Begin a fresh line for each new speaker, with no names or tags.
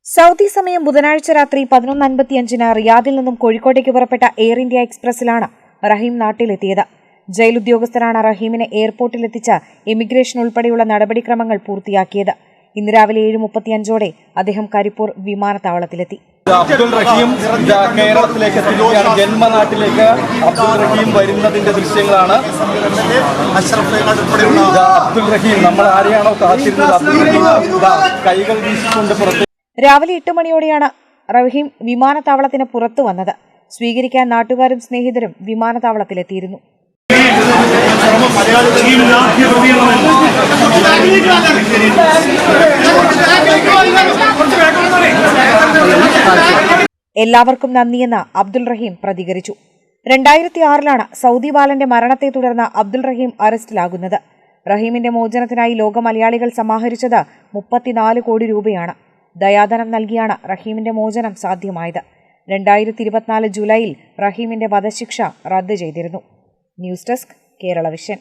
Saudi സമയം ബുധനാഴ്ച രാത്രി 11:55 റിയാദിൽ നിന്നും കോഴിക്കോട്ടേക്ക് പുറപ്പെട്ട എയർ ഇന്ത്യ എക്സ്പ്രസിലാണ് റഹീം നാട്ടിലെത്തിയത്. ജയിൽ ഉദ്യോഗസ്ഥരാണ് റഹീമിനെ എയർപോർട്ടിലെത്തിച്ച ഇമിഗ്രേഷൻ ഉൾപ്പെടെയുള്ള നടപടിക്രമങ്ങൾ പൂർത്തിയാക്കിയത്. ഇന്ന് രാവിലെ 7:35 അദ്ദേഹം കരിപ്പൂർ വിമാനത്താവളത്തിലെത്തി.
അബ്ദുൾ റഹീം കേരളത്തിലേക്ക് എത്തിക്കുകയാണ്. ജന്മനാട്ടിലേക്ക് അബ്ദുൾ റഹീം വരുന്നതിന്റെ ദൃശ്യങ്ങളാണ്. അബ്ദുൾ റഹീം നമ്മൾ ആരെയാണോ കാത്തിരുന്നത്, അബ്ദുൾ റഹീം കൈകൾ വീശിക്കൊണ്ട് പുറത്ത്.
രാവിലെ 8 മണിയോടെയാണ് റഹീം വിമാനത്താവളത്തിന് പുറത്തു വന്നത്. സ്വീകരിക്കാൻ നാട്ടുകാരും സ്നേഹിതരും വിമാനത്താവളത്തിലെത്തിയിരുന്നു. എല്ലാവർക്കും നന്ദിയെന്ന് അബ്ദുൾ റഹീം പ്രതികരിച്ചു. 2006 സൗദി ബാലന്റെ മരണത്തെ തുടർന്ന് അബ്ദുൾ റഹീം അറസ്റ്റിലാകുന്നത്. റഹീമിന്റെ മോചനത്തിനായി ലോക മലയാളികൾ സമാഹരിച്ചത് 34 കോടി രൂപയാണ്. ദയാധനം നൽകിയാണ് റഹീമിന്റെ മോചനം സാധ്യമായത്. 2024 ജൂലൈയിൽ റഹീമിന്റെ വധശിക്ഷ റദ്ദ് ചെയ്തിരുന്നു. News desk Kerala vision.